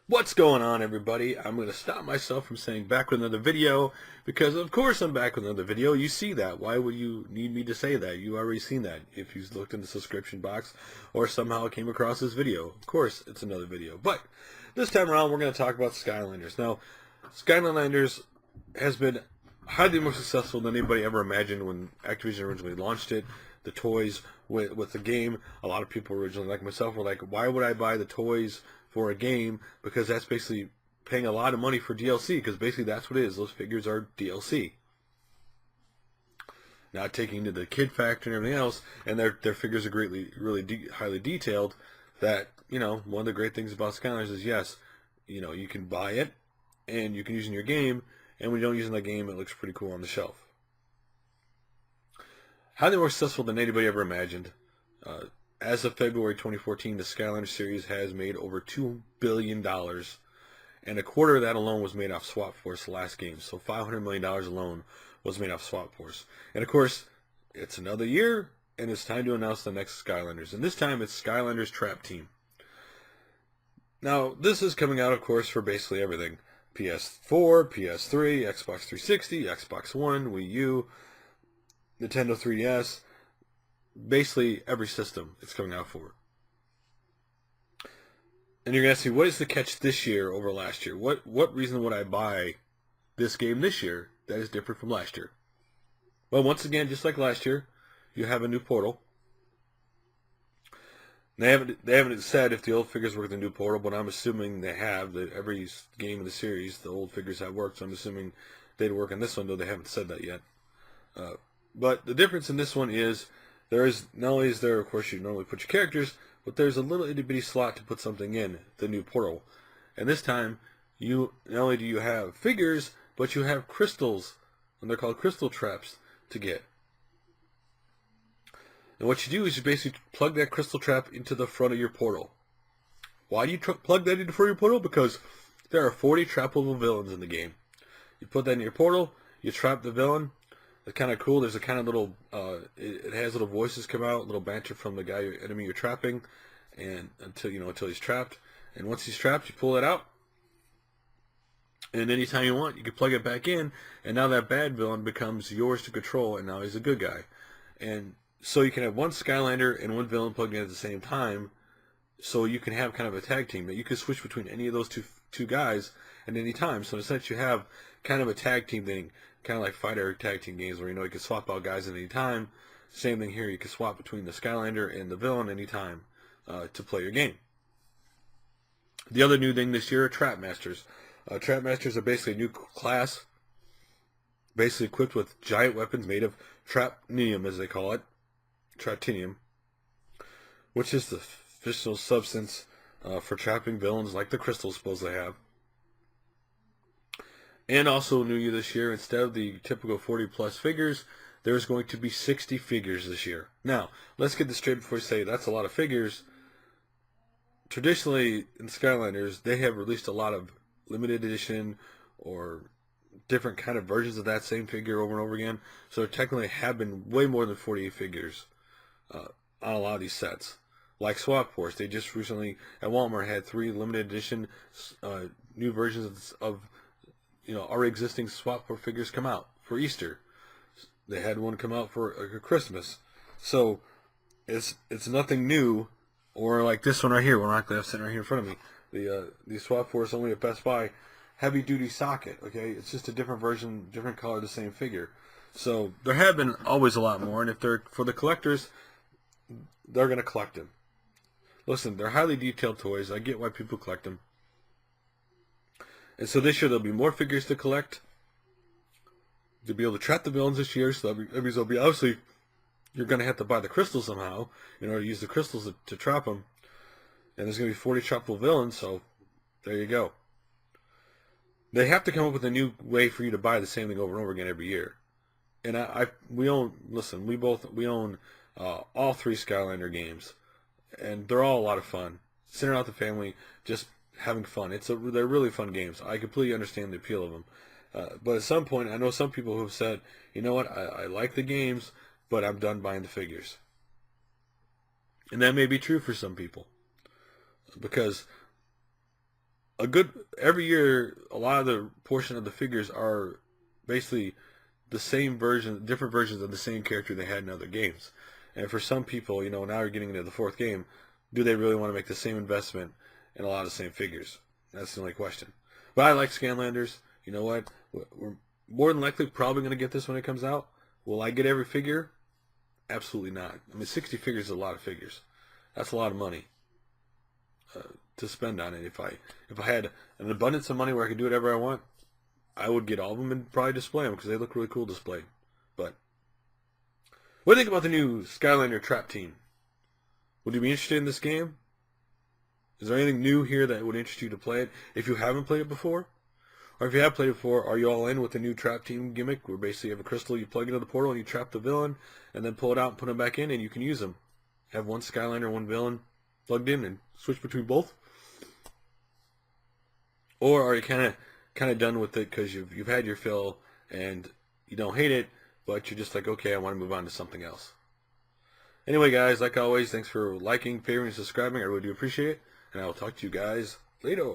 What's going on, everybody? I'm going to stop myself from saying back with another video because of course I'm back with another video. You see that. Why would you need me to say that? You already seen that if you looked in the subscription box or somehow came across this video. Of course it's another video. But this time around we're going to talk about Skylanders. Now, Skylanders has been highly more successful than anybody ever imagined when Activision originally launched it. The toys with the game, a lot of people originally, like myself, were like, why would I buy the toys for a game? Because that's basically paying a lot of money for DLC, because basically that's what it is. Those figures are DLC. Now taking to the kid factor and everything else, and their figures are highly detailed. That, one of the great things about Skylanders is, yes, you can buy it and you can use it in your game, and when you don't use it in the game, it looks pretty cool on the shelf. How they were successful than anybody ever imagined. As of February 2014, the Skylanders series has made over $2 billion, and a quarter of that alone was made off Swap Force last game. So $500 million alone was made off Swap Force. And of course, it's another year, and it's time to announce the next Skylanders. And this time, it's Skylanders Trap Team. Now, this is coming out, of course, for basically everything. PS4, PS3, Xbox 360, Xbox One, Wii U, Nintendo 3DS, basically every system it's coming out for. And you're going to ask me, what is the catch this year over last year? What reason would I buy this game this year that is different from last year? Well, once again, just like last year, you have a new portal. They haven't said if the old figures work with the new portal, but I'm assuming they have. That every game in the series, the old figures have worked, so I'm assuming they'd work on this one, though they haven't said that yet. But the difference in this one is there is, not only is there, of course, you normally put your characters, but there's a little itty bitty slot to put something in, the new portal. And this time, not only do you have figures, but you have crystals, and they're called crystal traps, to get. And what you do is you basically plug that crystal trap into the front of your portal. Why do you plug that into the front of your portal? Because there are 40 trappable villains in the game. You put that in your portal, you trap the villain. It's kind of cool. There's a kind of little, it has little voices come out, little banter from the enemy you're trapping, and until he's trapped. And once he's trapped, you pull it out, and anytime you want, you can plug it back in, and now that bad villain becomes yours to control, and now he's a good guy. And so you can have one Skylander and one villain plugged in at the same time, so you can have kind of a tag team that you can switch between any of those two guys at any time. So in a sense, you have kind of a tag team thing, kind of like fighter tag team games where you can swap out guys at any time. Same thing here, you can swap between the Skylander and the villain anytime to play your game. The other new thing this year are Trap Masters. Trap Masters are basically a new class, basically equipped with giant weapons made of trapnium, as they call it, traptinium, which is the official substance for trapping villains like the crystals supposedly have. And also new this year, instead of the typical 40 plus figures, there's going to be 60 figures this year. Now, let's get this straight before we say that's a lot of figures. Traditionally, in Skylanders, they have released a lot of limited edition or different kind of versions of that same figure over and over again. So there technically have been way more than 48 figures on a lot of these sets. Like Swap Force, they just recently at Walmart had 3 limited edition new versions of our existing Swap Force figures come out for Easter. They had one come out for Christmas. So it's nothing new, or like this one right here. We're not going to have sitting right here in front of me. The Swap Force only at Best Buy heavy duty socket. Okay, it's just a different version, different color, the same figure. So there have been always a lot more, and if they're for the collectors, they're going to collect them. Listen, they're highly detailed toys. I get why people collect them. And so this year there'll be more figures to collect. To be able to trap the villains this year, so that means there'll be, obviously, you're going to have to buy the crystals somehow in order to use the crystals to trap them. And there's going to be 40 trappable villains, so there you go. They have to come up with a new way for you to buy the same thing over and over again every year. And we own all 3 Skylander games, and they're all a lot of fun. Sitting out the family, just having fun. They're really fun games. I completely understand the appeal of them. But at some point, I know some people who have said, you know what, I like the games, but I'm done buying the figures. And that may be true for some people. Because every year, a lot of the portion of the figures are basically the same version, different versions of the same character they had in other games. And for some people, now you're getting into the fourth game, do they really want to make the same investment in a lot of the same figures? That's the only question. But I like Skylanders. You know what? We're more than likely probably going to get this when it comes out. Will I get every figure? Absolutely not. I mean, 60 figures is a lot of figures. That's a lot of money to spend on it. If I had an abundance of money where I could do whatever I want, I would get all of them and probably display them because they look really cool displayed. But what do you think about the new Skylander Trap Team? Would you be interested in this game? Is there anything new here that would interest you to play it if you haven't played it before? Or if you have played it before, are you all in with the new Trap Team gimmick where basically you have a crystal, you plug into the portal and you trap the villain and then pull it out and put them back in and you can use them? Have one Skylander, one villain plugged in and switch between both? Or are you kind of done with it because you've had your fill and you don't hate it, but you're just like, okay, I want to move on to something else? Anyway, guys, like always, thanks for liking, favoring, and subscribing. I really do appreciate it. And I will talk to you guys later.